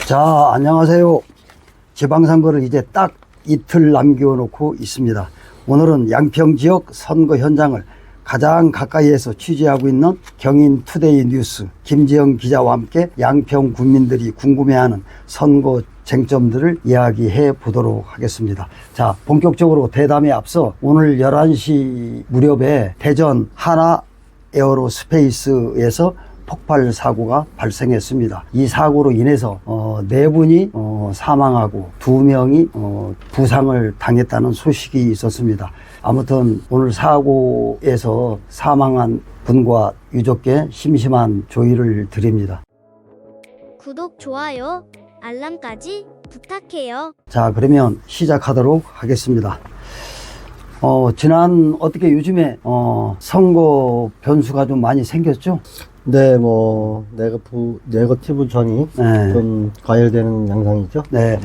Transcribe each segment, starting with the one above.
자, 안녕하세요. 지방선거를 이제 딱 이틀 남겨놓고 있습니다. 오늘은 양평 지역 선거 현장을 가장 가까이에서 취재하고 있는 경인투데이 뉴스 김지영 기자와 함께 양평 국민들이 궁금해하는 선거 쟁점들을 이야기해 보도록 하겠습니다. 자, 본격적으로 대담에 앞서 오늘 11시 무렵에 대전 하나 에어로스페이스에서 폭발 사고가 발생했습니다. 이 사고로 인해서 4분이 사망하고 2명이 부상을 당했다는 소식이 있었습니다. 아무튼 오늘 사고에서 사망한 분과 유족께 심심한 조의를 드립니다. 구독, 좋아요, 알람까지 부탁해요. 자, 그러면 시작하도록 하겠습니다. 지난 어떻게 요즘에 선거 변수가 좀 많이 생겼죠? 네, 네거티브 전이 네. 좀 과열되는 양상이죠. 네.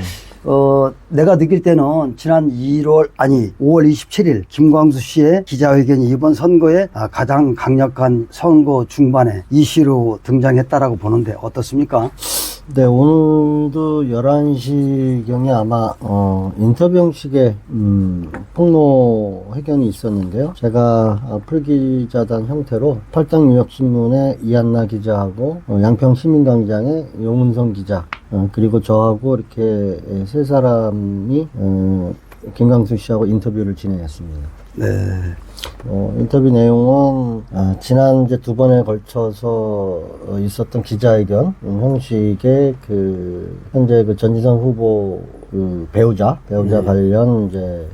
내가 느낄 때는 지난 5월 27일 김광수 씨의 기자회견이 이번 선거에 가장 강력한 선거 중반에 이슈로 등장했다라고 보는데 어떻습니까? 네, 오늘도 11시경에 아마 인터뷰 형식의 폭로 회견이 있었는데요. 제가 풀기자단 형태로 팔당 뉴욕신문의 이한나 기자하고 양평 시민광장의 용은성 기자 그리고 저하고 이렇게 세 사람이 김광수 씨하고 인터뷰를 진행했습니다. 네. 인터뷰 내용은 지난 이제 2번에 걸쳐서 있었던 기자회견 형식의 현재 전지선 후보 배우자 관련 이제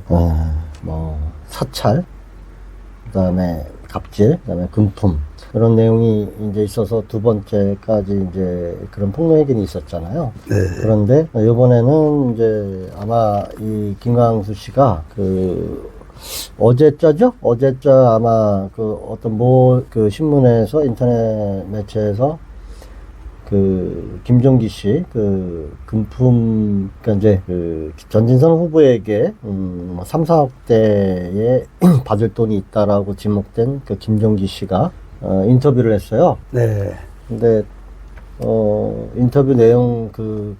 사찰, 그다음에 갑질, 그다음에 금품 그런 내용이 이제 있어서 2번째까지 이제 그런 폭로 회견이 있었잖아요. 네. 그런데 이번에는 이제 아마 이 김광수 씨가 어제자죠? 어제자 아마 어떤 신문에서 인터넷 매체에서 김종기 씨 금품 이제 전진선 후보에게 3, 4억 대의 받을 돈이 있다라고 지목된 김종기 씨가 인터뷰를 했어요. 네. 근데 인터뷰 내용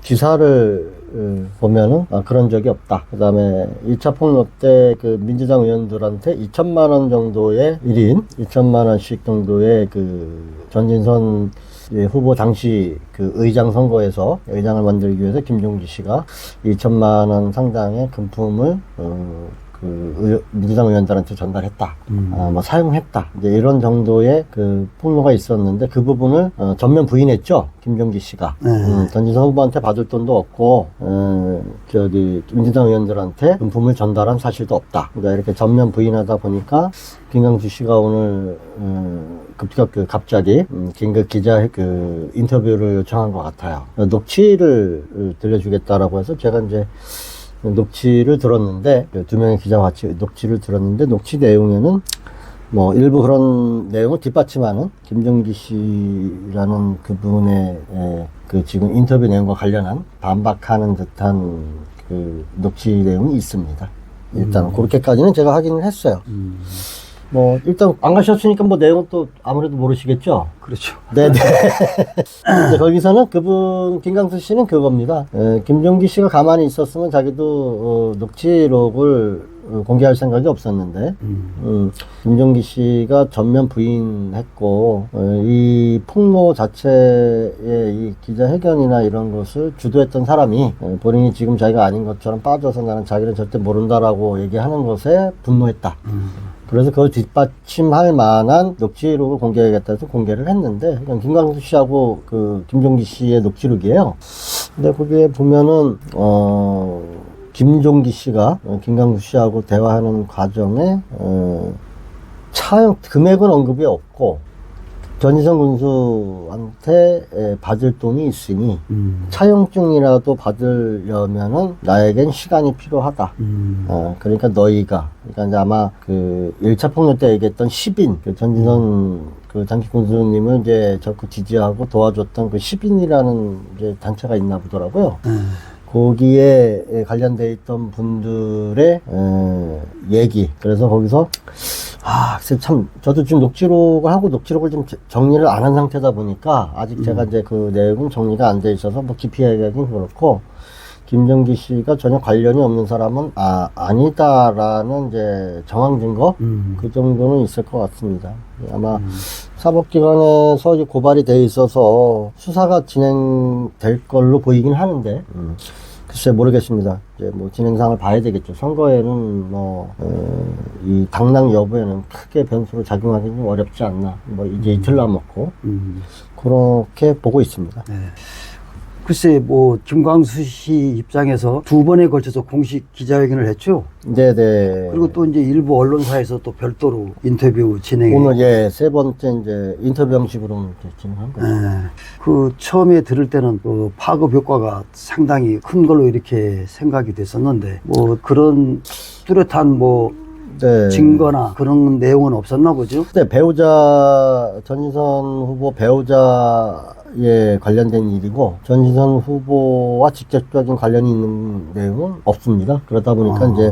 기사를 보면은 그런 적이 없다. 그 다음에 2차 폭로 때 민주당 의원들한테 2천만 원 정도의 1인 2천만 원씩 정도의 전진선 후보 당시 의장 선거에서 의장을 만들기 위해서 김종기 씨가 2천만 원 상당의 금품을 민주당 의원들한테 전달했다. 사용했다. 이제 이런 정도의 폭로가 있었는데 그 부분을 전면 부인했죠. 김종기 씨가. 전진선 후보한테 받을 돈도 없고, 민주당 의원들한테 금품을 전달한 사실도 없다. 그러니까 이렇게 전면 부인하다 보니까 김광수 씨가 오늘 갑자기 긴급 기자 인터뷰를 요청한 것 같아요. 녹취를 들려주겠다라고 해서 제가 이제 녹취를 들었는데 2명의 기자와 같이 녹취를 들었는데 녹취 내용에는 일부 그런 내용을 뒷받침하는 김종기 씨라는 그분의 지금 인터뷰 내용과 관련한 반박하는 듯한 녹취 내용이 있습니다. 일단 그렇게까지는 제가 확인을 했어요. 일단 안 가셨으니까 내용은 또 아무래도 모르시겠죠? 그렇죠. 네네. 근데 거기서는 김광수 씨는 그겁니다. 김종기 씨가 가만히 있었으면 자기도 녹취록을 공개할 생각이 없었는데, 김종기 씨가 전면 부인했고, 이 폭로 자체의 이 기자회견이나 이런 것을 주도했던 사람이 본인이 지금 자기가 아닌 것처럼 빠져서 나는 자기는 절대 모른다라고 얘기하는 것에 분노했다. 그래서 그걸 뒷받침할 만한 녹취록을 공개하겠다 해서 공개를 했는데, 김광수 씨하고 김종기 씨의 녹취록이에요. 근데 거기에 보면은, 김종기 씨가 김광수 씨하고 대화하는 과정에, 금액은 언급이 없고, 전지선 군수한테 받을 돈이 있으니 차용증이라도 받으려면은 나에겐 시간이 필요하다. 그러니까 그러니까 이제 아마 1차 폭로 때 얘기했던 10인 전지선 장기 군수님을 이제 적극 지지하고 도와줬던 10인이라는 이제 단체가 있나 보더라고요. 거기에 관련돼 있던 분들의 얘기. 그래서 거기서 글쎄 참 저도 지금 녹취록을 하고 녹취록을 좀 정리를 안 한 상태다 보니까 아직 제가 이제 그 내용은 정리가 안 돼 있어서 뭐 깊이 얘기하기는 그렇고, 김정기 씨가 전혀 관련이 없는 사람은 아니다라는 이제 정황 증거 그 정도는 있을 것 같습니다. 아마 사법기관에서 이제 고발이 돼 있어서 수사가 진행될 걸로 보이긴 하는데, 글쎄 모르겠습니다. 이제 뭐 진행상을 봐야 되겠죠. 선거에는 뭐 이 당락 여부에는 크게 변수로 작용하기는 어렵지 않나. 뭐 이제 이틀 남았고 그렇게 보고 있습니다. 네. 글쎄, 뭐, 김광수 씨 입장에서 두 번에 걸쳐서 공식 기자회견을 했죠. 네네. 그리고 또 이제 일부 언론사에서 또 별도로 인터뷰 진행해. 오늘 세 번째 이제 인터뷰 형식으로 진행한 거죠. 그 처음에 들을 때는 그 파급 효과가 상당히 큰 걸로 이렇게 생각이 됐었는데, 뭐 그런 뚜렷한 뭐 네. 증거나 그런 내용은 없었나 보죠. 네, 배우자 전인선 후보 배우자에 관련된 일이고, 전인선 후보와 직접적인 관련이 있는 내용은 없습니다. 그러다 보니까 이제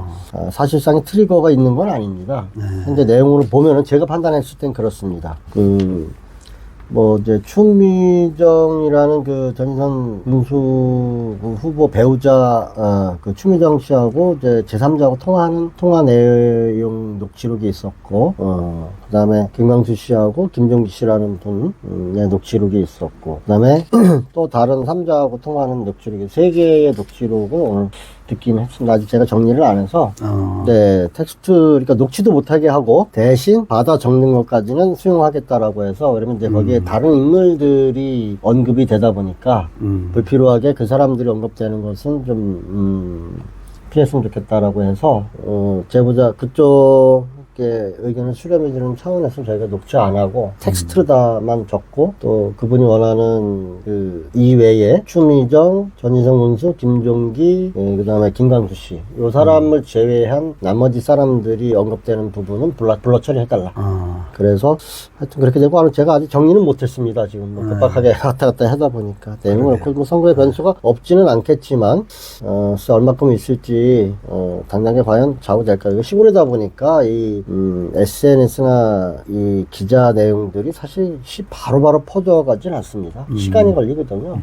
사실상의 트리거가 있는 건 아닙니다. 현재 내용으로 보면은 제가 판단했을 땐 그렇습니다. 뭐 이제 추미정이라는 그 전인선 군수 후보 배우자 그 추미정 씨하고 이제 제3자하고 통화하는 통화 내용 녹취록이 있었고, 그다음에 김광수 씨하고 김종기 씨라는 분의 녹취록이 있었고, 그다음에 또 다른 3자하고 통화하는 녹취록이 3개의 녹취록을 오늘 듣긴 했습니다. 아직 제가 정리를 안 해서. 네, 텍스트, 그러니까 녹취도 못하게 하고, 대신 받아 적는 것까지는 수용하겠다라고 해서, 그러면 이제 거기에 다른 인물들이 언급이 되다 보니까, 불필요하게 그 사람들이 언급되는 것은 좀, 피했으면 좋겠다라고 해서, 제보자 그쪽, 의견을 수렴해주는 차원에서 저희가 녹취 안 하고 텍스트로다만 적고, 또 그분이 원하는 그 이외에 추미정, 전인선 군수, 김종기, 그 다음에 김광수 씨, 요 사람을 제외한 나머지 사람들이 언급되는 부분은 불러 처리해달라. 그래서 하여튼 그렇게 되고, 제가 아직 정리는 못했습니다. 지금 뭐 급박하게 왔다 갔다 하다 보니까 내용을 그렇고, 뭐 선거의 변수가 없지는 않겠지만 얼마큼 있을지 당장에 과연 좌우될까. 이거 시골이다 보니까 이 SNS나 이 기자 내용들이 사실 바로바로 퍼져가진 않습니다. 시간이 걸리거든요.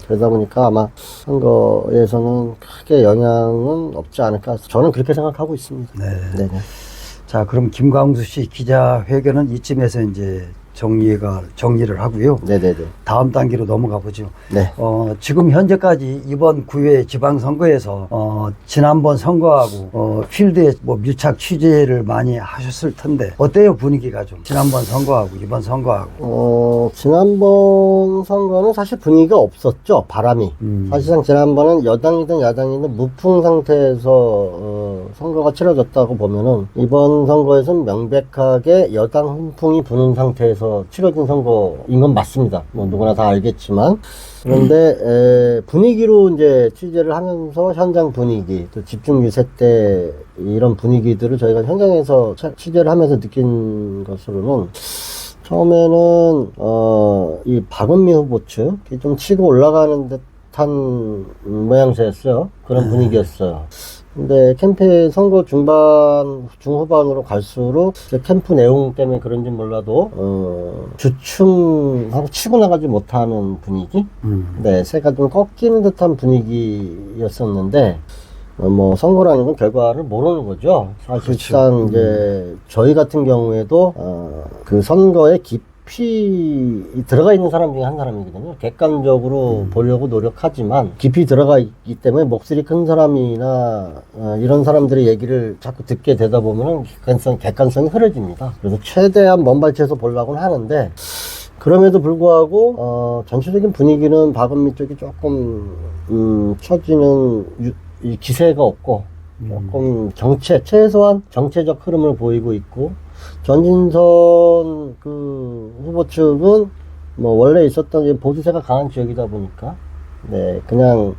그러다 보니까 아마 선거에서는 크게 영향은 없지 않을까. 저는 그렇게 생각하고 있습니다. 네. 네네. 자, 그럼 김광수 씨 기자회견은 이쯤에서 이제 정리를 하고요. 네네네. 다음 단계로 넘어가 보죠. 네. 지금 현재까지 이번 9회 지방선거에서 지난번 선거하고 필드에 뭐 밀착 취재를 많이 하셨을 텐데 어때요, 분위기가 좀? 지난번 선거하고 이번 선거하고. 지난번 선거는 사실 분위기가 없었죠. 바람이. 사실상 지난번은 여당이든 야당이든 무풍 상태에서 선거가 치러졌다고 보면은, 이번 선거에서는 명백하게 여당 훈풍이 부는 상태에서 치러진 선거인 건 맞습니다. 뭐 누구나 다 알겠지만. 그런데 분위기로 이제 취재를 하면서 현장 분위기, 또 집중 유세 때 이런 분위기들을 저희가 현장에서 취재를 하면서 느낀 것으로는, 처음에는 이 박은미 후보 측이 좀 치고 올라가는 듯한 모양새였어요. 그런 분위기였어요. 근데 캠페인 선거 중후반으로 갈수록 캠프 내용 때문에 그런지 몰라도 주춤하고 치고 나가지 못하는 분위기? 네, 새가 좀 꺾이는 듯한 분위기였었는데, 뭐 선거라는 건 결과를 모르는 거죠. 사실상 그렇죠. 이제 저희 같은 경우에도 그 선거에 깊이 들어가 있는 사람 중에 한 사람이거든요. 객관적으로 보려고 노력하지만 깊이 들어가 있기 때문에 목소리 큰 사람이나 이런 사람들의 얘기를 자꾸 듣게 되다 보면은 객관성이 흐려집니다. 그래서 최대한 먼 발치에서 보려고는 하는데, 그럼에도 불구하고 전체적인 분위기는 박은미 쪽이 조금 처지는 이 기세가 없고, 조금 최소한 정체적 흐름을 보이고 있고, 전인선 그 후보 측은 뭐 원래 있었던 보수세가 강한 지역이다 보니까, 네, 그냥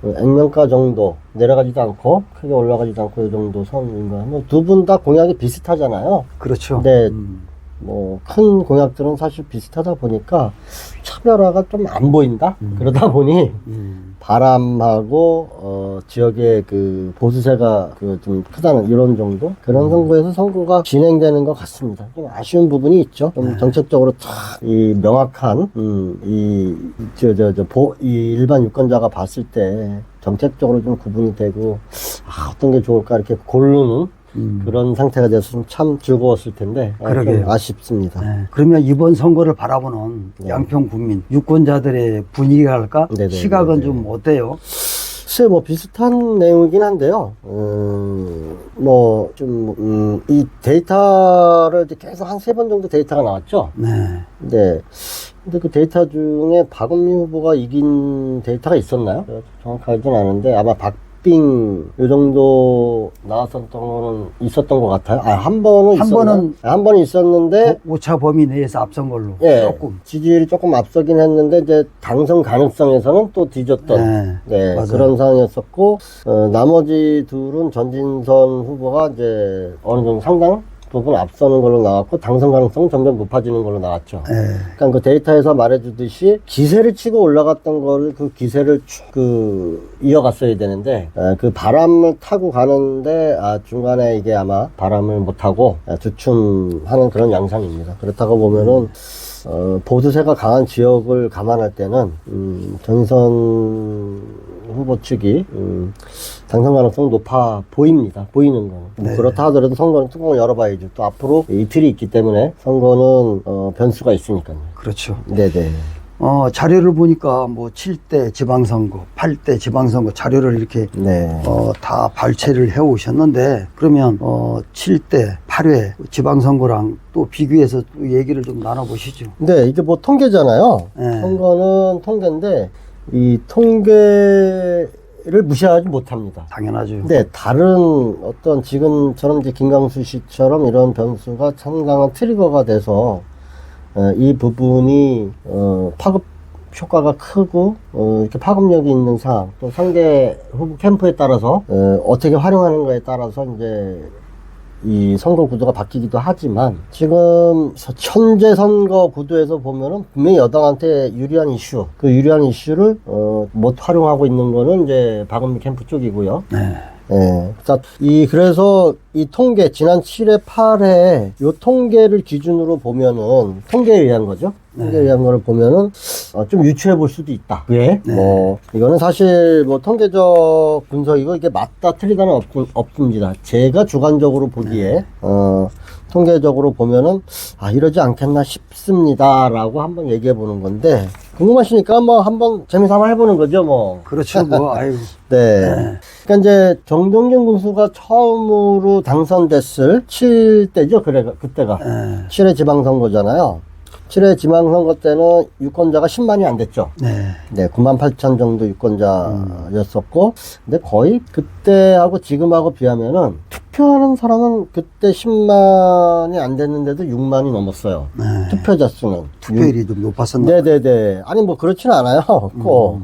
액면가 정도 내려가지도 않고 크게 올라가지도 않고 이 정도 선인 거예요. 두 분 다 공약이 비슷하잖아요. 그렇죠. 네. 뭐 큰 공약들은 사실 비슷하다 보니까 차별화가 좀 안 보인다. 그러다 보니 바람하고 지역의 그 보수세가 그 좀 크다는 이런 정도 그런 선거에서 선거가 진행되는 것 같습니다. 좀 아쉬운 부분이 있죠. 좀 정책적으로 이 명확한 이 일반 유권자가 봤을 때 정책적으로 좀 구분이 되고 어떤 게 좋을까 이렇게 고르는 그런 상태가 돼서 참 즐거웠을 텐데 그러게요. 좀 아쉽습니다. 네. 그러면 이번 선거를 바라보는 네. 양평 국민, 유권자들의 분위기랄까? 네네, 시각은 네네. 좀 어때요? 글쎄, 뭐, 비슷한 내용이긴 한데요. 이 데이터를 이제 계속 한 3번 정도 데이터가 나왔죠? 네. 네. 근데 그 데이터 중에 박은미 후보가 이긴 데이터가 있었나요? 제가 정확히 알진 않은데, 아마 박빙, 요 정도 나왔었던 거는 있었던 것 같아요. 한 번은 있었는데, 오차 범위 내에서 앞선 걸로 예, 조금. 지지율이 조금 앞서긴 했는데 이제 당선 가능성에서는 또 뒤졌던 네, 맞아요. 그런 상황이었었고 나머지 둘은 전진선 후보가 이제 어느 정도 상당 부분 앞서는 걸로 나왔고 당선 가능성은 점점 높아지는 걸로 나왔죠. 네. 그러니까 그 데이터에서 말해주듯이 기세를 치고 올라갔던 거를 그 기세를 이어갔어야 되는데 그 바람을 타고 가는데 중간에 이게 아마 바람을 못 타고 주춤하는 그런 양상입니다. 그렇다고 보면은 보수세가 강한 지역을 감안할 때는 전선 후보 측이 당선 가능성 높아 보입니다. 보이는 거는. 네. 그렇다 하더라도 선거는 뚜껑을 열어봐야죠. 또 앞으로 이틀이 있기 때문에 선거는 변수가 있으니까요. 그렇죠. 네네. 자료를 보니까 뭐 7대 지방선거, 8대 지방선거 자료를 이렇게 네. 다 발췌를 해 오셨는데 그러면 7대 8회 지방선거랑 또 비교해서 또 얘기를 좀 나눠보시죠. 네, 이게 뭐 통계잖아요. 네. 선거는 통계인데 이 통계를 무시하지 못합니다. 당연하죠. 네, 다른 어떤 지금처럼 이제 김강수 씨처럼 이런 변수가 상당한 트리거가 돼서 이 부분이 파급 효과가 크고 이렇게 파급력이 있는 상황 또 상대 후보 캠프에 따라서 어떻게 활용하는가에 따라서 이제 이 선거 구도가 바뀌기도 하지만 지금 현재 선거 구도에서 보면은 분명히 여당한테 유리한 이슈 그 유리한 이슈를 못 활용하고 있는 거는 이제 박은미 캠프 쪽이고요. 네. 예. 그래서 이 통계, 지난 7회, 8회, 요 통계를 기준으로 보면은, 통계에 의한 거죠? 통계에 의한 거를 보면은, 좀 유추해 볼 수도 있다. 왜? 이거는 사실 통계적 분석이고, 이게 맞다, 틀리다는 없습니다. 제가 주관적으로 보기에, 통계적으로 보면은, 이러지 않겠나 싶습니다라고 한번 얘기해 보는 건데, 궁금하시니까 한번 재미삼아 해보는 거죠, 뭐. 그렇죠. 뭐, 아유. 네. 그러니까 이제 정동균 군수가 처음으로 당선됐을 7대죠, 그때가. 7회 지방선거잖아요. 7회 지방선거 때는 유권자가 10만이 안 됐죠. 네, 9만 8천 정도 유권자였었고, 근데 거의 그때하고 지금하고 비하면은 투표하는 사람은 그때 10만이 안 됐는데도 6만이 넘었어요. 투표자 수는. 투표율이 좀 높았었나? 네네네. 아니, 뭐, 그렇진 않아요.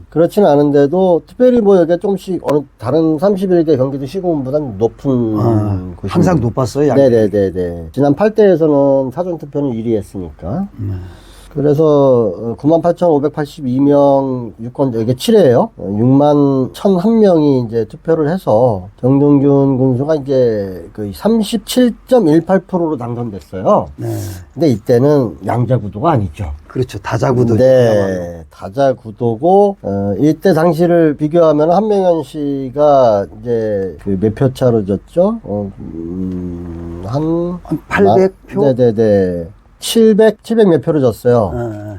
그렇진 않은데도, 특별히 뭐, 여기가 조금씩, 다른 31개 경기도 시군보다는 높은 곳이. 항상 높았어요, 양. 네네네네. 지난 8대에서는 사전투표는 1위 했으니까. 그래서 98,582명 유권자, 이게 7회예요. 6만 1,001명이 이제 투표를 해서 정동균 군수가 이제 그 37.18%로 당선됐어요. 네. 근데 이때는 양자구도가 아니죠. 그렇죠. 다자구도. 네, 다자구도고 이때 당시를 비교하면 한명현 씨가 이제 그 몇 표 차로 졌죠? 한 800표? 네네네. 700 몇 표를 졌어요.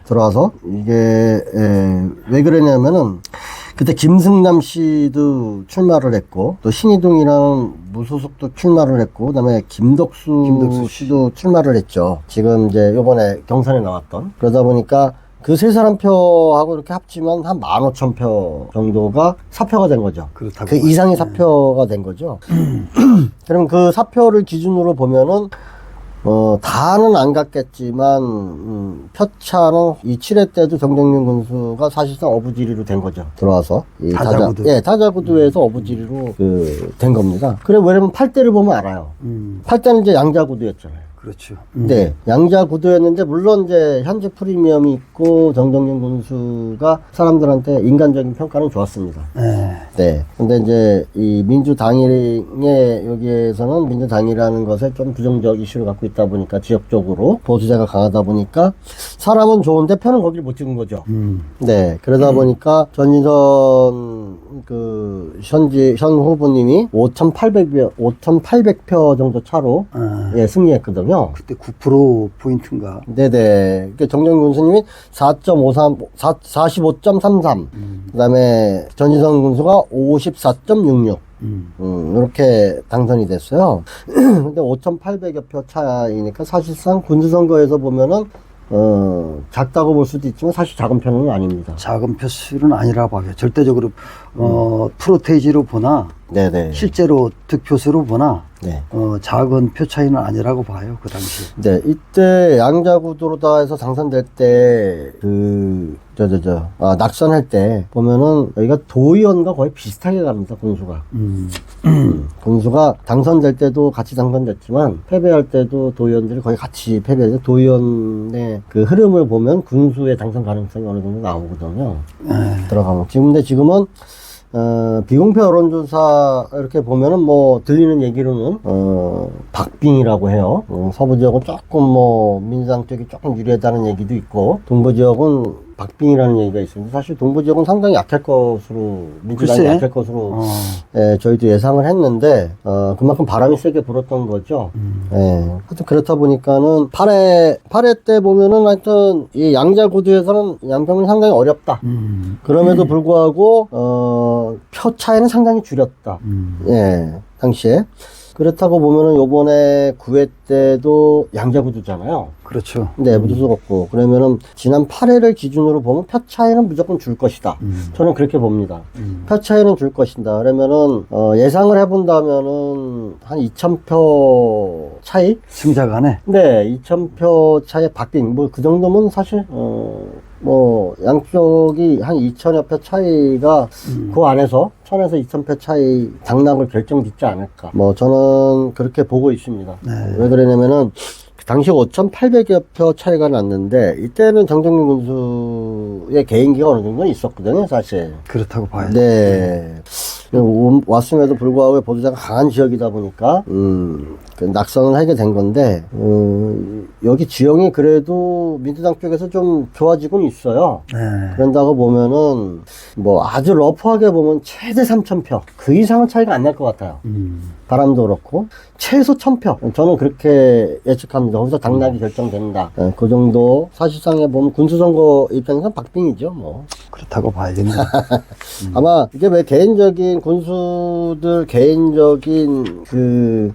들어와서. 이게, 왜 그러냐면은, 그때 김승남 씨도 출마를 했고, 또 신이동이랑 무소속도 출마를 했고, 그 다음에 김덕수 씨도 출마를 했죠. 지금 이제 요번에 경선에 나왔던. 그러다 보니까 그 세 사람 표하고 이렇게 합치면 한 15,000표 정도가 사표가 된 거죠. 그렇다고. 그 이상의 사표가 된 거죠. 그럼 그 사표를 기준으로 보면은, 다는 안 갔겠지만, 표차는 이 7회 때도 정동균 군수가 사실상 어부지리로 된 거죠. 들어와서. 다자구도. 다자구도에서 어부지리로 된 겁니다. 그래, 왜냐면 8대를 보면 알아요. 8대는 이제 양자구도였잖아요. 그렇죠. 네, 양자 구도였는데 물론 이제 현재 프리미엄이 있고 정동영 군수가 사람들한테 인간적인 평가는 좋았습니다. 네. 네. 근데 이제 이 민주당일의 여기에서는 민주당이라는 것에 좀 부정적 이슈를 갖고 있다 보니까 지역적으로 보수자가 강하다 보니까 사람은 좋은데 표는 거기를 못 찍은 거죠. 네. 그러다 보니까 전인선 현 후보님이 5,800표 정도 차로 예, 승리했거든요. 그때 9%포인트인가. 네네. 정정근 군수님이 45.33. 그 다음에 전지성 군수가 54.66. 이렇게 당선이 됐어요. 근데 5,800여 표 차이니까 사실상 군수선거에서 보면은, 작다고 볼 수도 있지만 사실 작은 편은 아닙니다. 작은 표수는 아니라 봐요. 절대적으로, 프로테이지로 보나, 네네. 실제로 득표수로 보나, 네. 작은 표 차이는 아니라고 봐요. 그 당시. 네, 이때 양자구도로다 해서 당선될 때, 낙선할 때 보면은 여기가 도의원과 거의 비슷하게 갑니다, 군수가. 군수가 당선될 때도 같이 당선됐지만, 패배할 때도 도의원들이 거의 같이 패배해서 도의원의 그 흐름을 보면 군수의 당선 가능성이 어느 정도 나오거든요. 들어가면. 지금은 비공표 여론조사 이렇게 보면은 뭐 들리는 얘기로는 박빙이라고 해요. 서부 지역은 조금 뭐 민주당 쪽이 조금 유리하다는 얘기도 있고 동부 지역은 박빙이라는 얘기가 있습니다. 사실 동부 지역은 상당히 약할 것으로 민주당이 글쎄? 약할 것으로 저희도 예상을 했는데 그만큼 바람이 세게 불었던 거죠. 하여튼 그렇다 보니까는 8회 때 보면은 하여튼 이 양자 구도에서는 양평은 상당히 어렵다. 그럼에도 불구하고 표 차이는 상당히 줄였다. 예, 당시에. 그렇다고 보면은 요번에 9회 때도 양자구도잖아요. 그렇죠. 네, 무조건 없고. 그러면은 지난 8회를 기준으로 보면 표 차이는 무조건 줄 것이다. 저는 그렇게 봅니다. 표 차이는 줄 것이다. 그러면은 예상을 해본다면은 한 2,000표 차이? 승자 간에. 네, 2,000표 차이 박빙. 뭐 그 정도면 사실 뭐 양쪽이 한 2,000여 표 차이가 그 안에서 1,000에서 2,000표 차이 당락을 결정짓지 않을까. 뭐 저는 그렇게 보고 있습니다. 네. 왜 그러냐면은 당시 5,800여 표 차이가 났는데 이때는 정정민 군수의 개인기가 어느 정도는 있었거든요, 사실. 그렇다고 봐요. 네. 왔음에도 불구하고 보수자가 강한 지역이다 보니까 그 낙선을 하게 된 건데 여기 지형이 그래도 민주당 쪽에서 좀 좋아지고는 있어요. 네. 그런다고 보면은 뭐 아주 러프하게 보면 최대 3,000표 그 이상은 차이가 안 날 것 같아요. 바람도 그렇고 최소 1,000표 저는 그렇게 예측합니다. 거기서 당락이 결정된다. 그 정도 사실상에 보면 군수선거 입장에서는 박빙이죠. 뭐 그렇다고 봐야겠네요. 아마 이게 왜 개인적인 군수들 개인적인 그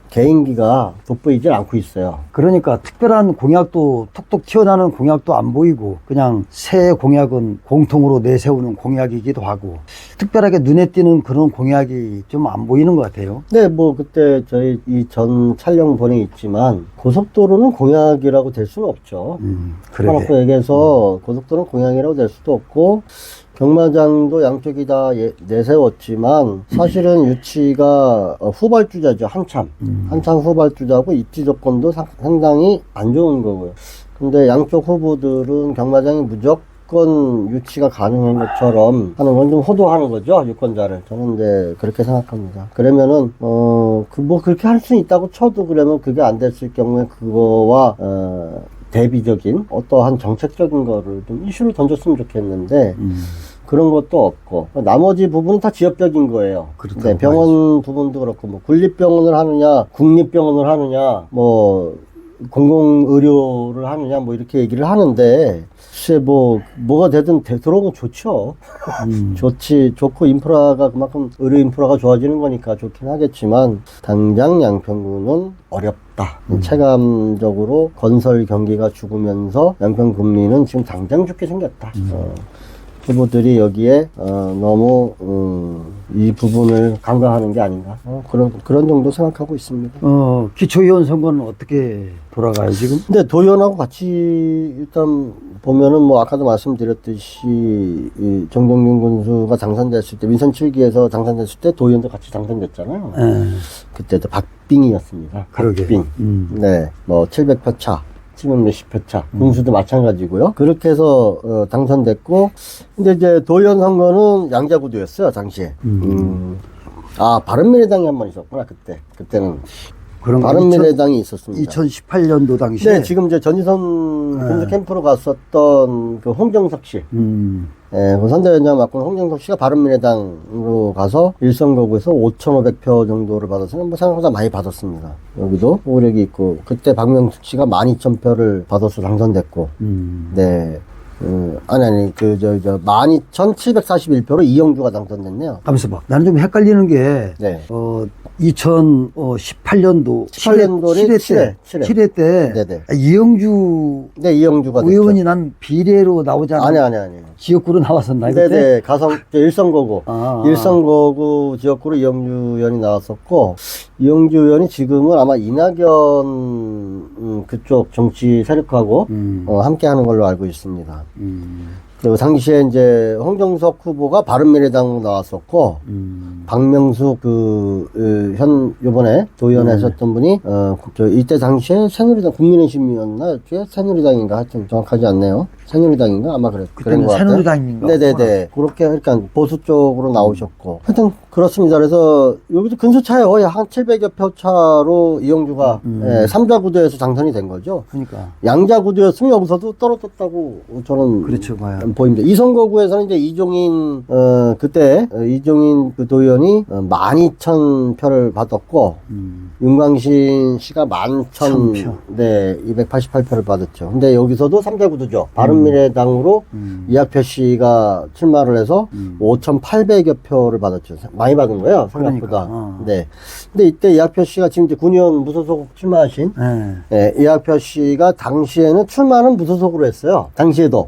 개인기가 돋보이질 않고 있어요. 그러니까 특별한 공약도 톡톡 튀어나오는 공약도 안 보이고 그냥 새 공약은 공통으로 내세우는 공약이기도 하고 특별하게 눈에 띄는 그런 공약이 좀 안 보이는 것 같아요. 네, 뭐 그때 저희 이 전 촬영 본에 있지만 고속도로는 공약이라고 될 수는 없죠. 그러게. 그렇고 얘기해서 고속도로는 공약이라고 될 수도 없고 경마장도 양쪽이 다 내세웠지만 사실은 유치가 후발주자죠. 한참 후발주자고 입지 조건도 상당히 안 좋은 거고요. 근데 양쪽 후보들은 경마장이 무조건 유치가 가능한 것처럼 하는 건 좀 호도하는 거죠, 유권자를. 저는 이제 그렇게 생각합니다. 그러면은 뭐 그렇게 할 수 있다고 쳐도 그러면 그게 안 됐을 경우에 그거와 대비적인 어떠한 정책적인 거를 좀 이슈를 던졌으면 좋겠는데 그런 것도 없고 나머지 부분은 다 지역적인 거예요. 네, 병원 부분도 그렇고 뭐 군립병원을 하느냐 국립병원을 하느냐 뭐 공공의료를 하느냐 뭐 이렇게 얘기를 하는데 글쎄 뭐가 되든 들어오면 좋죠. 좋고 인프라가 그만큼 의료 인프라가 좋아지는 거니까 좋긴 하겠지만 당장 양평구는 어렵다. 체감적으로 건설 경기가 죽으면서 양평 군민은 지금 당장 죽게 생겼다. 후보들이 여기에 너무 이 부분을 간과하는 게 아닌가 그런 정도 생각하고 있습니다. 기초의원 선거는 어떻게 돌아가요 지금? 근데 도의원하고 같이 일단 보면은 뭐 아까도 말씀드렸듯이 이 정동균 군수가 당선됐을 때 민선 7기에서 당선됐을 때 도의원도 같이 당선됐잖아요. 그때도 박빙이었습니다. 그러게. 박빙. 네, 뭐 700표 차. 700 몇십 표 차. 군수도 마찬가지고요. 그렇게 해서 당선됐고, 근데 이제 도의원 선거는 양자구도였어요 당시에. 바른미래당이 한 번 있었구나 그때는. 그럼 바른미래당이 있었습니다. 2018년도 당시에. 네, 지금 이제 전지선 군수 캠프로 갔었던 그 홍정석 씨. 예, 그 선대위원장 맡고 홍정석 씨가 바른미래당으로 가서 일선거구에서 5,500표 정도를 받았어요. 뭐 생각보다 많이 받았습니다. 여기도 호력이 있고, 그때 박명숙 씨가 12,000표를 받아서 당선됐고, 네. 12,741표로 이영주가 당선됐네요. 가면서 봐. 나는 좀 헷갈리는 게, 네. 2018년도 7회 때 네네. 이영주 네, 이영주가 의원이 됐죠. 난 비례로 나오잖아. 아니. 지역구로 나왔었나요? 그때? 네네. 일선거구. 아. 일선거구 지역구로 이영주 의원이 나왔었고, 이영주 의원이 지금은 아마 이낙연 그쪽 정치 세력하고 함께 하는 걸로 알고 있습니다. 그리고 당시에 이제 홍정석 후보가 바른미래당으로 나왔었고, 박명숙 요번에 도의원에 하셨던 분이, 이때 당시에 새누리당 국민의힘이었나? 새누리당인가? 하여튼 정확하지 않네요. 새누리당인가? 아마 그런 것 같아요. 새누리당인가? 네네네. 그렇게, 그러니까 보수 쪽으로 나오셨고. 하여튼 그렇습니다. 그래서 여기도 근소차예요. 한 700여 표 차로 이영주가 3자 구도에서 당선이 된 거죠. 그러니까. 양자 구도였으면 여기서도 떨어졌다고 저는 그렇죠, 봐요. 보입니다. 이 선거구에서는 이제 이종인 그때 이종인 그 도의원이 12,000표를 받았고 윤광신 씨가 11,000표, 네, 288표를 받았죠. 근데 여기서도 3자 구도죠. 바른미래당으로 이학표 씨가 출마를 해서 5,800여 표를 받았죠. 많이 받은 거예요, 생각보다. 그러니까, 네. 근데 이때 이학표 씨가 지금 이제 9년 무소속 출마하신 네. 이학표 씨가 당시에는 출마는 무소속으로 했어요. 당시에도.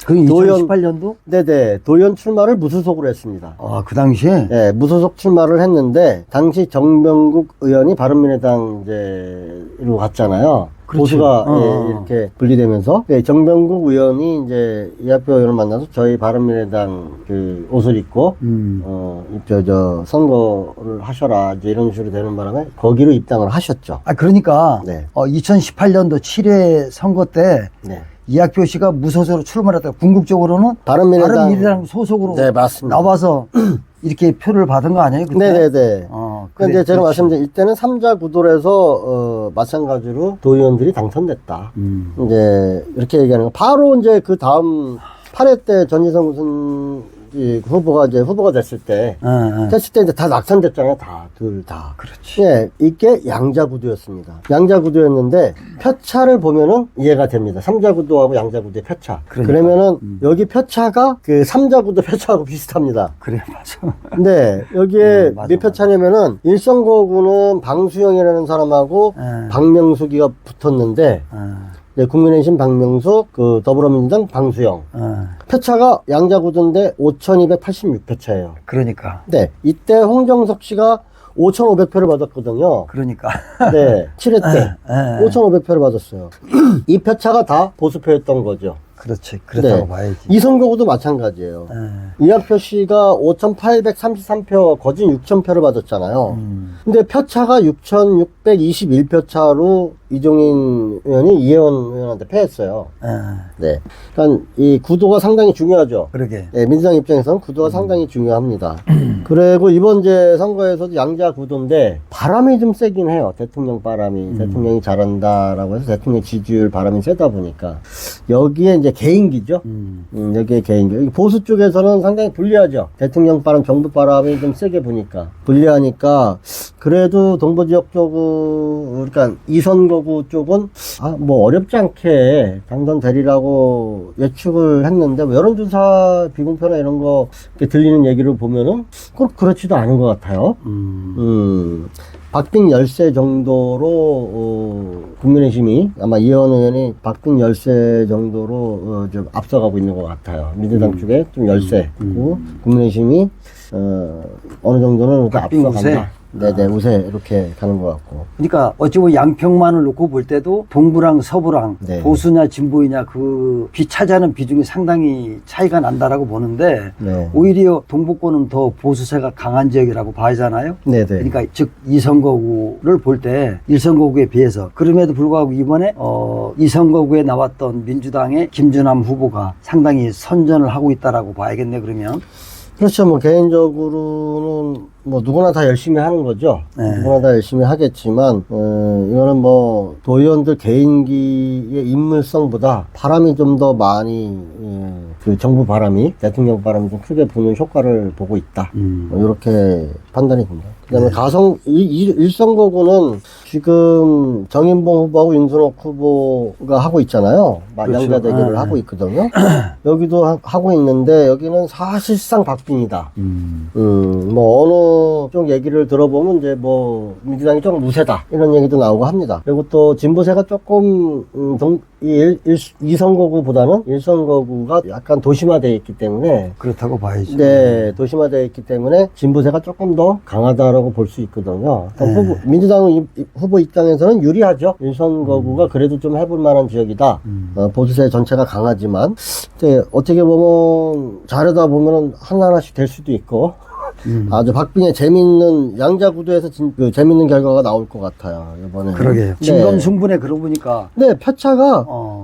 그 2018년도? 네네. 도의원 출마를 무소속으로 했습니다. 그 당시에? 네, 무소속 출마를 했는데, 당시 정병국 의원이 바른미래당 이제로 갔잖아요. 그렇지. 보수가 이렇게 분리되면서, 네, 정병국 의원이 이제 이학표 의원을 만나서 저희 바른미래당 그 옷을 입고, 선거를 하셔라. 이제 이런 식으로 되는 바람에 거기로 입당을 하셨죠. 그러니까, 네. 2018년도 7회 선거 때, 네. 이학표 씨가 무소속으로 출마했다가 궁극적으로는 바른미래당 소속으로 네, 맞습니다. 나와서 이렇게 표를 받은 거 아니에요? 그때? 네네네. 그런데 제가 그렇지. 말씀드린 이때는 3자 구도에서 마찬가지로 도의원들이 당선됐다. 이제 이렇게 얘기하는 거. 바로 이제 그 다음 8회 때 전희성 무슨 후보가 됐을 때 이제 다 낙선됐잖아요. 둘 다. 그렇지. 예, 이게 양자 구도였습니다. 양자 구도였는데 표차를 보면은 이해가 됩니다. 3자 구도하고 양자 구도의 표차. 그러니까. 그러면은 여기 표차가 그 3자 구도 표차하고 비슷합니다. 그래, 맞아. 네, 여기에 맞아, 몇 표차냐면은 일선거구는 방수영이라는 사람하고 박명숙이가 붙었는데 네, 국민의힘 박명숙, 그 더불어민주당 방수영. 표차가 양자구도인데 5,286표 차예요. 그러니까. 네, 이때 홍정석 씨가 5,500표를 받았거든요. 그러니까. 네, 7회 때 5,500표를 받았어요. 이 표차가 다 보수표였던 거죠. 그렇지. 그렇다고 네. 봐야지. 이 선거구도 마찬가지예요. 이학표 씨가 5,833표, 거진 6,000표를 받았잖아요. 근데 표차가 6,621표 차로 이종인 의원이 이혜원 의원한테 패했어요. 네. 그러니까 이 구도가 상당히 중요하죠. 그러게. 네, 민주당 입장에서는 구도가 상당히 중요합니다. 그리고 이번 선거에서도 양자 구도인데 바람이 좀 세긴 해요. 대통령 바람이. 대통령이 잘한다라고 해서 대통령 지지율 바람이 세다 보니까 여기에 이제 개인기죠. 여기에 개인기. 보수 쪽에서는 상당히 불리하죠. 대통령 바람, 정부 바람이 좀 세게 부니까. 불리하니까 그래도 동부지역 쪽은, 그러니까 이 선거구 쪽은 뭐 어렵지 않게 당선되리라고 예측을 했는데, 뭐 여론조사 비공표나 이런 거 이렇게 들리는 얘기를 보면은 꼭 그렇지도 않은 것 같아요. 박빙 열세 정도로 국민의힘이 아마 이혜원 의원이 박빙 열세 정도로 좀 앞서가고 있는 것 같아요. 민주당 쪽에 좀 열세고 국민의힘이 어느 정도는 박빙 앞서간다. 네네, 우세 이렇게 가는 것 같고. 그러니까 어찌 보면 양평만을 놓고 볼 때도 동부랑 서부랑 네. 보수냐 진보이냐 그 차지하는 비중이 상당히 차이가 난다라고 보는데 네. 오히려 동부권은 더 보수세가 강한 지역이라고 봐야잖아요. 네네. 그러니까 즉 2선거구를 볼 때 1선거구에 비해서 그럼에도 불구하고 이번에 2선거구에 나왔던 민주당의 김준함 후보가 상당히 선전을 하고 있다라고 봐야겠네 그러면. 그렇죠. 뭐 개인적으로는 뭐 누구나 다 열심히 하는 거죠. 네. 누구나 다 열심히 하겠지만 이거는 뭐 도의원들 개인기의 인물성보다 바람이 좀 더 많이 그 정부 바람이 대통령 바람이 좀 크게 부는 효과를 보고 있다. 뭐 이렇게 판단이 됩니다. 그다음에 일선거구는 지금 정인봉 후보하고 윤순옥 후보가 하고 있잖아요. 그렇죠. 양자 대결을 하고 있거든요. 여기도 하고 있는데 여기는 사실상 박빙이다. 뭐 어느 쪽 얘기를 들어보면 이제 뭐 민주당이 조금 우세다 이런 얘기도 나오고 합니다. 그리고 또 진보세가 조금 이 선거구보다는 1선거구가 약간 도심화되어 있기 때문에 그렇다고 봐야죠. 네, 도심화되어 있기 때문에 진보세가 조금 더 강하다라고 볼 수 있거든요. 네. 민주당 후보 입장에서는 유리하죠. 1선거구가 그래도 좀 해볼 만한 지역이다. 보수세 전체가 강하지만 이제 어떻게 보면 잘하다 보면은 하나하나씩 될 수도 있고 아주 박빙의 재밌는 양자 구도에서 재밌는 결과가 나올 것 같아요. 이번에. 그러게요. 진검승부네 그러고 보니까. 네, 표차가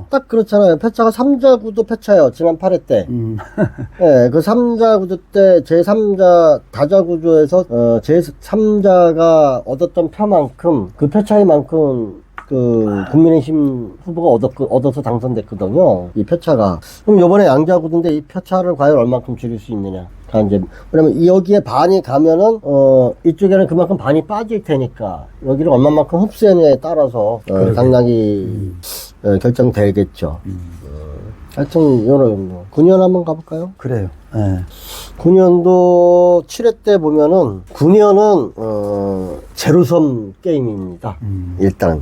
딱 그렇잖아요. 표차가 3자 구도 표차예요. 지난 8회 때. 네, 그 3자 구도 때 제3자 다자 구조에서 제3자가 얻었던 표만큼 그 표 차이만큼 그 국민의힘 후보가 얻어서 당선됐거든요. 이 표차가. 그럼 이번에 양자 구도인데 이 표차를 과연 얼만큼 줄일 수 있느냐. 이제 왜냐면 여기에 반이 가면은 이쪽에는 그만큼 반이 빠질 테니까 여기를 얼마만큼 흡수했느냐에 따라서 당락이 결정되겠죠. 하여튼 요런 9년 한번 가볼까요? 그래요. 네. 9년도 7회 때 보면은 9년은 제로섬 게임입니다. 일단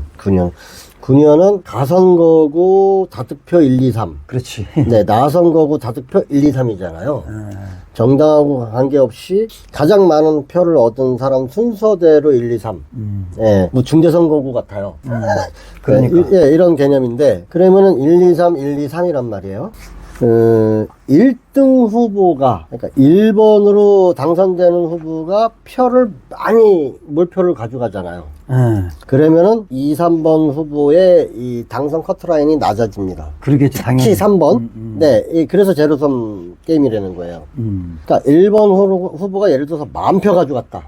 9년은 가선거구 다득표 1, 2, 3. 그렇지. 네, 나선거구 다득표 1, 2, 3이잖아요. 정당하고 관계없이 가장 많은 표를 얻은 사람 순서대로 1, 2, 3. 예, 뭐 중대선거구 같아요. 그러니까. 예, 이런 개념인데, 그러면은 1, 2, 3, 1, 2, 3이란 말이에요. 1등 후보가, 그러니까 1번으로 당선되는 후보가 몰표를 가져가잖아요. 그러면은 2, 3번 후보의 이 당선 커트라인이 낮아집니다. 그러겠지, 당연히. 특히 3번. 네, 그래서 제로섬 게임이라는 거예요. 그러니까 1번 후보가 예를 들어서 10,000표 가져갔다.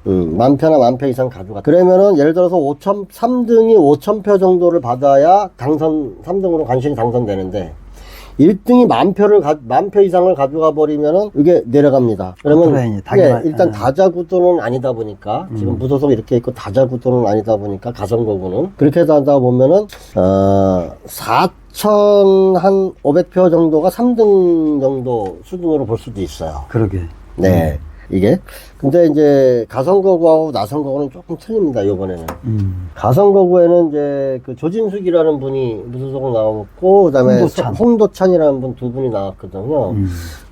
10,000표나 10,000표 이상 가져갔다. 그러면은 예를 들어서 3등이 5,000표 정도를 받아야 3등으로 간신히 당선되는데 1등이 10,000표 이상을 가져가 버리면은 이게 내려갑니다. 그러면 일단 다자구도는 아니다 보니까 지금 무소속 이렇게 있고 다자구도는 아니다 보니까 가선거구는 그렇게 하다 보면은 4,500표 정도가 3등 정도 수준으로 볼 수도 있어요. 그러게. 네. 이게 근데 이제 가선거구하고 나선거구는 조금 틀립니다. 이번에는 가선거구에는 이제 그 조진숙이라는 분이 무소속으로 나왔고 그다음에 홍도찬이라는 분 두 분이 나왔거든요.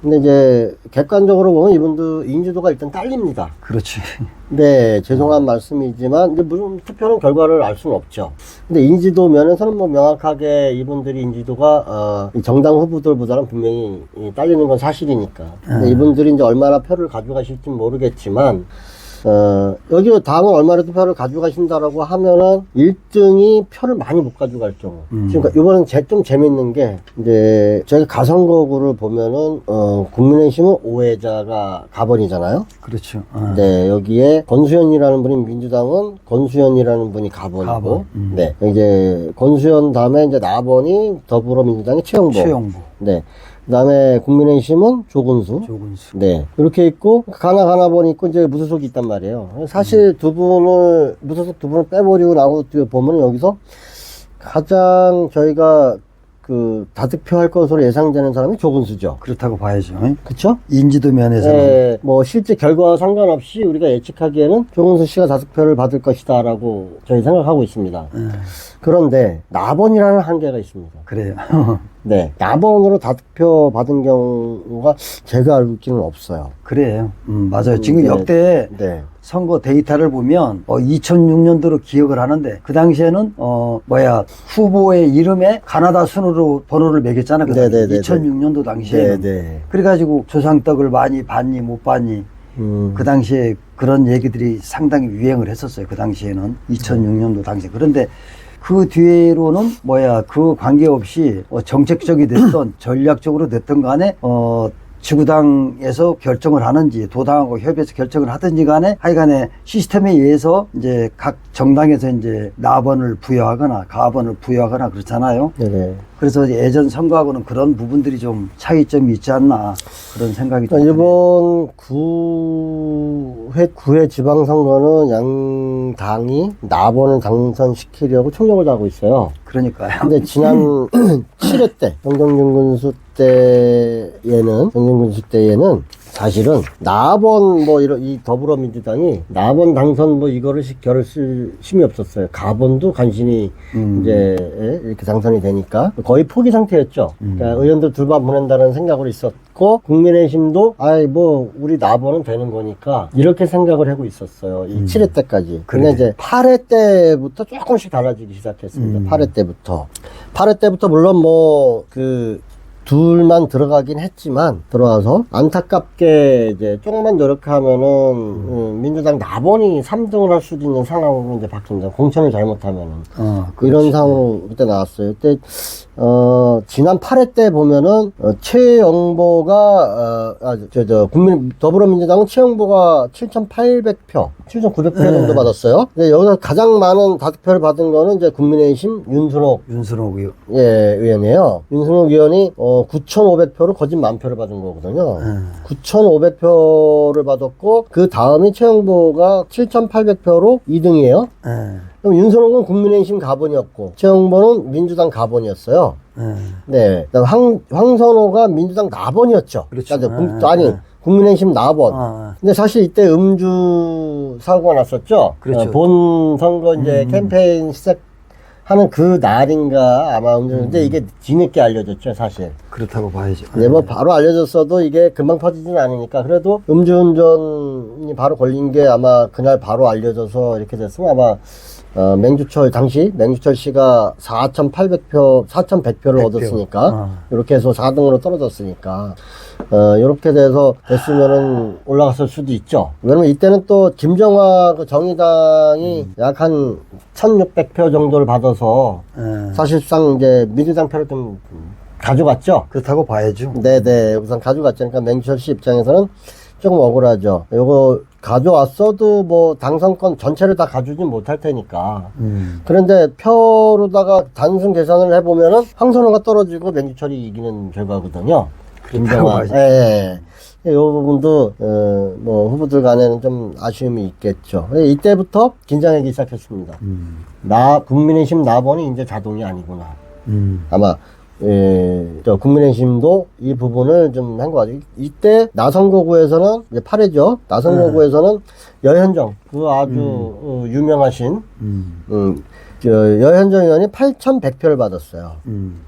근데 이제 객관적으로 보면 이분도 인지도가 일단 딸립니다. 그렇지. 네, 죄송한 말씀이지만 이제 물론 투표는 결과를 알 수는 없죠. 근데 인지도 면에서는 뭐 명확하게 이분들이 인지도가 정당 후보들보다는 분명히 딸리는 건 사실이니까. 근데 이분들이 이제 얼마나 표를 가져가실지 모르겠지만 여기 다음은 얼마라도 표를 가져가신다라고 하면은 1등이 표를 많이 못 가져갈 경우. 그러니까 이번엔 좀 재밌는 게 이제 저희가 가선거구를 보면은 국민의힘은 오해자가 가번이잖아요. 그렇죠. 네, 여기에 권수현이라는 분이 민주당은 권수현이라는 분이 가번이고, 네, 이제 권수현 다음에 이제 나번이 더불어민주당의 최영보. 네. 그 다음에 국민의힘은 조근수. 네. 이렇게 있고, 가나번이 있고, 이제 무소속이 있단 말이에요. 사실 무소속 두 분을 빼버리고 나고 보면 여기서 가장 저희가 그 다득표 할 것으로 예상되는 사람이 조근수죠. 그렇다고 봐야죠. 그쵸? 인지도 면에서는. 네, 뭐 실제 결과와 상관없이 우리가 예측하기에는 조근수 씨가 다득표를 받을 것이다라고 저희 생각하고 있습니다. 그런데 나번이라는 한계가 있습니다. 그래요. 네, 나번으로 다득표 받은 경우가 제가 알고 있기는 없어요. 그래요. 맞아요. 지금 네. 역대 네. 선거 데이터를 보면 2006년도로 기억을 하는데 그 당시에는 후보의 이름에 가나다 순으로 번호를 매겼잖아. 그 네네네네. 2006년도 당시에. 네. 그래가지고 조상떡을 많이 봤니 못 봤니. 그 당시에 그런 얘기들이 상당히 유행을 했었어요. 그 당시에는 2006년도 당시에. 그런데 그 뒤로는 그 관계없이 정책적이 됐던 전략적으로 됐던 간에 지구당에서 결정을 하는지 도당하고 협의해서 결정을 하든지 간에 하여간에 시스템에 의해서 이제 각 정당에서 이제 나번을 부여하거나 가번을 부여하거나 그렇잖아요. 네네. 그래서 예전 선거하고는 그런 부분들이 좀 차이점이 있지 않나 그런 생각이 좀 이번 9회 지방선거는 양 당이 나번을 당선시키려고 총력을 다하고 있어요. 그러니까요. 근데 지난 7회 때 정경준 군수 때에는 사실은 나번 이 더불어민주당이 나번 당선 이거를 결을 쓸 힘이 없었어요. 가번도 간신히 이제 이렇게 당선이 되니까 거의 포기 상태였죠. 그러니까 의원들 둘만 보낸다는 생각으로 있었고 국민의힘도 우리 나번은 되는 거니까 이렇게 생각을 하고 있었어요. 이 7회 때까지. 근데 이제 8회 때부터 조금씩 달라지기 시작했습니다. 8회 때부터 물론 둘만 들어가긴 했지만 들어와서 안타깝게 이제 조금만 노력하면은 민주당 나번이 3등을 할 수도 있는 상황으로 이제 바뀝니다. 공천을 잘못하면은 이런 상황으로 그때 나왔어요. 그때 지난 8회 때 보면은 최영보가 더불어민주당은 최영보가 7,800표, 7,900표 정도 받았어요. 근데 여기서 가장 많은 다득표를 받은 거는 이제 국민의힘 윤순옥 의원. 의원이에요. 윤순옥 의원이 9,500표로 거짓 만표를 받은 거거든요. 9,500표를 받았고 그 다음이 최영보가 7,800표로 2등이에요. 그럼 윤선홍은 국민의힘 가번이었고 최영보는 민주당 가번이었어요. 네. 황선호가 민주당 나번이었죠. 그렇죠. 국민의힘 나번. 근데 사실 이때 음주 사고가 났었죠. 그렇죠. 본 선거 이제 캠페인 시작하는 그 날인가 아마 근데 이게 뒤늦게 알려졌죠, 사실. 그렇다고 봐야죠. 네, 바로 알려졌어도 이게 금방 퍼지진 않으니까 그래도 음주운전이 바로 걸린 게 아마 그날 바로 알려져서 이렇게 됐으면 아마 당시 맹주철 씨가 4,100표를 얻었으니까 이렇게 해서 4등으로 떨어졌으니까 이렇게 됐으면은 올라갔을 수도 있죠. 왜냐면 이때는 또 김정화 정의당이 약 한 1,600표 정도를 받아서 사실상 이제 민주당 표를 좀 가져갔죠. 그렇다고 봐야죠. 네네, 우선 가져갔죠. 그러니까 맹주철 씨 입장에서는 조금 억울하죠. 요거 가져왔어도 당선권 전체를 다 가져오진 못할 테니까. 그런데 표로다가 단순 계산을 해보면은 황선호가 떨어지고 맹주철이 이기는 결과거든요. 김정화. 예. 이 부분도 후보들 간에는 좀 아쉬움이 있겠죠. 이때부터 긴장하기 시작했습니다. 국민의힘 나번이 이제 자동이 아니구나. 아마 국민의힘도 이 부분을 좀 한 것 같아요. 이때 나선거구에서는 이제 8회죠. 나선거구에서는 여현정 아주 유명하신 여현정 의원이 8,100표를 받았어요.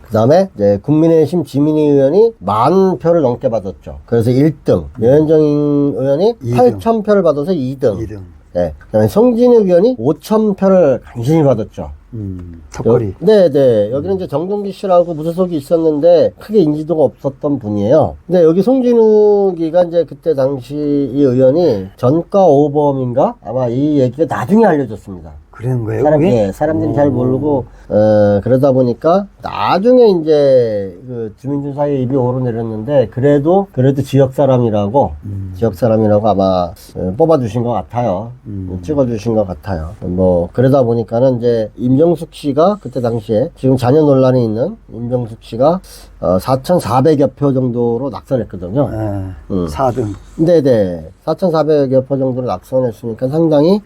그 다음에 국민의힘 지민희 의원이 10,000표를 넘게 받았죠. 그래서 1등. 여현정 의원이 8,000표를 받아서 2등. 네. 그 다음에 송진욱 의원이 5,000표를 간신히 받았죠. 턱걸이. 네네. 여기는 이제 정동기 씨라고 무소속이 있었는데 크게 인지도가 없었던 분이에요. 근데 여기 송진욱이가 이제 그때 당시 이 의원이 전과 오범인가? 아마 이 얘기가 나중에 알려졌습니다. 그런 거예요? 사람들이 잘 모르고, 그러다 보니까 나중에 이제 주민들 사이에 입이 오르내렸는데, 그래도 지역 사람이라고 아마 뽑아주신 것 같아요. 찍어주신 것 같아요. 그러다 보니까는 이제 임정숙 씨가 그때 당시에 지금 자녀 논란이 있는 임정숙 씨가 4,400여 표 정도로 낙선했거든요. 4등. 네네. 4,400여 표 정도로 낙선했으니까 상당히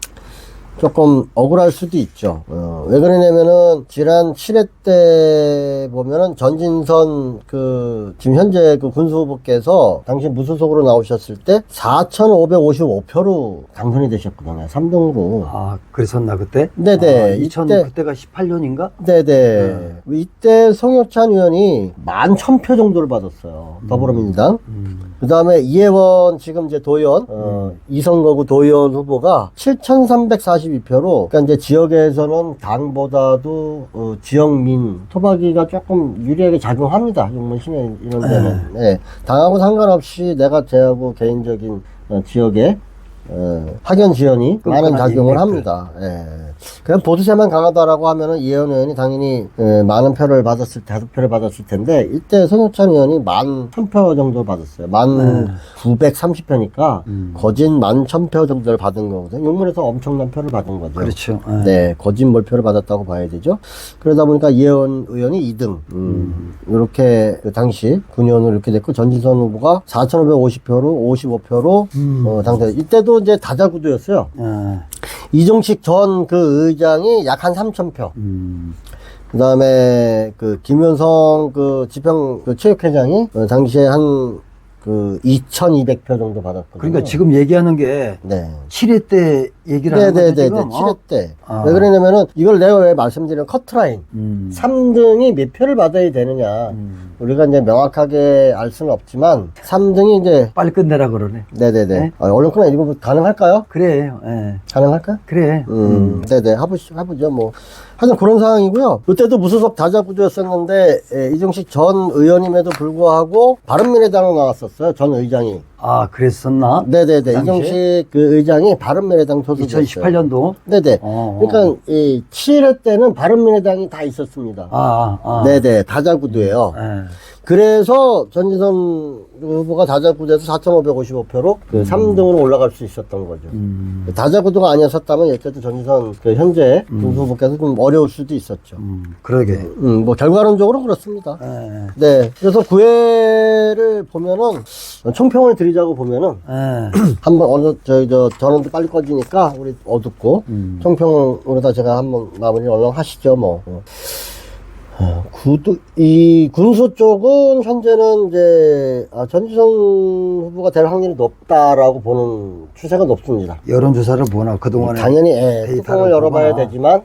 조금 억울할 수도 있죠. 왜 그러냐면은 지난 7회 때 보면은 전진선 지금 현재 군수 후보께서 당시 무소속으로 나오셨을 때 4,555표로 당선이 되셨거든요. 3등으로. 아, 그랬었나 그때? 네네. 2000 이때 그때가 18년인가? 네네. 이때 송효찬 의원이 11,000표 정도를 받았어요. 더불어민주당. 그 다음에 이혜원 지금 이제 도의원, 이선거구 도의원 후보가 7,342표로, 그러니까 이제 지역에서는 당보다도, 지역민, 토박이가 조금 유리하게 작용합니다. 용문 시내 이런 데는. 네. 당하고 상관없이 내가 제하고 개인적인 지역에, 학연 지연이 많은 작용을 합니다. 예. 그냥 보수세만 강하다라고 하면은 이혜원 의원이 당연히 많은 표를 받았을 때, 5표를 받았을 텐데, 이때 손효찬 의원이 11,000표 정도 받았어요. 1,930표니까 거진 11,000표 정도를 받은 거거든요. 용문에서 엄청난 표를 받은 거죠. 그렇죠. 네, 거짓 몰표를 받았다고 봐야 되죠. 그러다 보니까 이혜원 의원이 2등. 이렇게 당시 9년을 이렇게 됐고, 전진선 후보가 4,550표로 55표로 당선. 이때도 이제 다자구도였어요. 이종식 전 의장이 약 한 3,000표. 그 다음에 김윤성 지평 체육회장이 당시에 한 2,200표 정도 받았거든요. 그러니까 지금 얘기하는 게 네. 7회 때 얘기를 하는 거죠, 네네네. 지금? 7회 때. 아. 왜 그러냐면은 이걸 내가 왜 말씀드리면 커트라인. 3등이 몇 표를 받아야 되느냐. 우리가 이제 명확하게 알 수는 없지만 3등이 이제 빨리 끝내라 그러네. 네네네. 네? 얼른 끝나 이거 가능할까요? 그래, 예. 가능할까? 그래. 네네. 해보죠. 뭐. 하여튼 그런 상황이고요. 이때도 무소속 다자구도였었는데, 이종식 전 의원임에도 불구하고, 바른미래당으로 나왔었어요. 전 의장이. 아, 그랬었나? 네네네. 당시에? 이종식 의장이 바른미래당 소속이었어요. 2018년도? 네네. 그러니까, 7회 때는 바른미래당이 다 있었습니다. 네네. 다자구도예요. 예. 그래서 전진선 후보가 다자구도에서 4,555표로 3등으로 올라갈 수 있었던 거죠. 다자구도가 아니었었다면 예때도 전진선 현재 군수 후보께서 좀 어려울 수도 있었죠. 그러게. 뭐 결과론적으로 그렇습니다. 예. 네. 그래서 9회를 보면은 총평을 드리자고 보면은 한번 저는 빨리 꺼지니까 우리 어둡고 총평으로다 제가 한번 마무리 얼른 하시죠 뭐. 이 군수 쪽은 현재는 이제 전지선 후보가 될 확률이 높다라고 보는 추세가 높습니다. 여론조사를 보나 그동안에 당연히 데이터를 뚜껑을 열어봐야 보거나. 되지만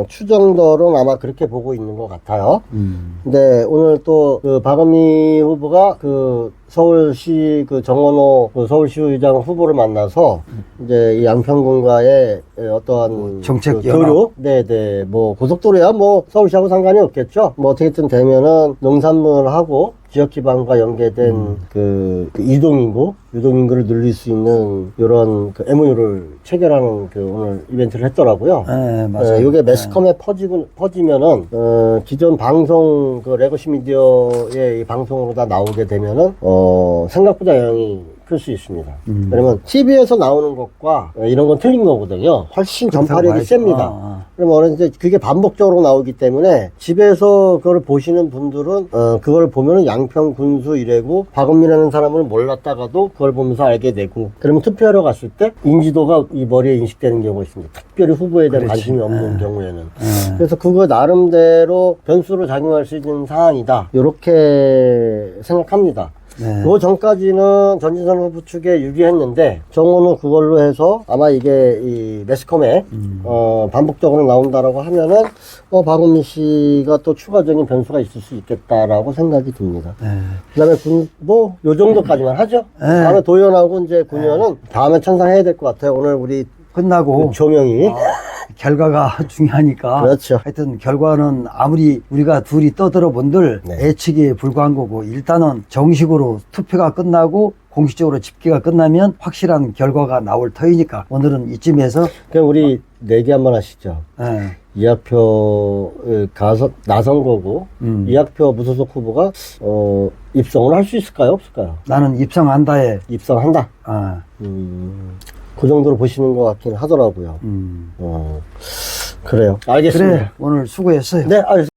추정도로는 아마 그렇게 보고 있는 것 같아요. 근데 오늘 또 박은미 후보가 서울시 정원호 서울시의장 후보를 만나서 이제 이 양평군과의 어떠한 정책 교류, 네네, 뭐 고속도로야 뭐 서울시하고 상관이 없겠죠. 뭐 어떻게든 되면은 농산물하고 지역기반과 연계된 유동인구를 늘릴 수 있는 이런 MOU를 체결하는 오늘 이벤트를 했더라고요. 네, 맞아요. 이게 매스컴에 퍼지면은, 기존 방송, 레거시 미디어의 이 방송으로 다 나오게 되면은, 생각보다 영향이 클 수 있습니다. 왜냐면, TV에서 나오는 것과 이런 건 틀린 거거든요. 훨씬 전파력이 셉니다. 그러면 이제 그게 반복적으로 나오기 때문에 집에서 그걸 보시는 분들은 그걸 보면은 양평 군수 이래고 박은미라는 사람을 몰랐다가도 그걸 보면서 알게 되고 그러면 투표하러 갔을 때 인지도가 이 머리에 인식되는 경우가 있습니다. 특별히 후보에 대한 관심이 없는 경우에는. 그래서 그거 나름대로 변수로 작용할 수 있는 사안이다. 이렇게 생각합니다. 네. 그 전까지는 전진선 후보 측에 유리했는데 정호는 그걸로 해서 아마 이게 이 매스컴에 반복적으로 나온다라고 하면은 박은미 씨가 또 추가적인 변수가 있을 수 있겠다라고 생각이 듭니다. 네. 그다음에 요 정도까지만 하죠. 네. 다음에 도연하고 이제 9년은 다음에 천상해야 될 것 같아요. 오늘 우리 끝나고 조명이 결과가 중요하니까. 그렇죠. 하여튼 결과는 아무리 우리가 둘이 떠들어 본들 네. 예측에 불과한 거고 일단은 정식으로 투표가 끝나고 공식적으로 집계가 끝나면 확실한 결과가 나올 터이니까 오늘은 이쯤에서 그럼 우리 내기 한번 하시죠. 예. 이학표 나선 거고 이학표 무소속 후보가 입성을 할 수 있을까요? 없을까요? 나는 입성한다에 입성한다. 그 정도로 보시는 것 같긴 하더라고요. 그래요. 알겠습니다. 그래 오늘 수고했어요. 네, 알겠습니다.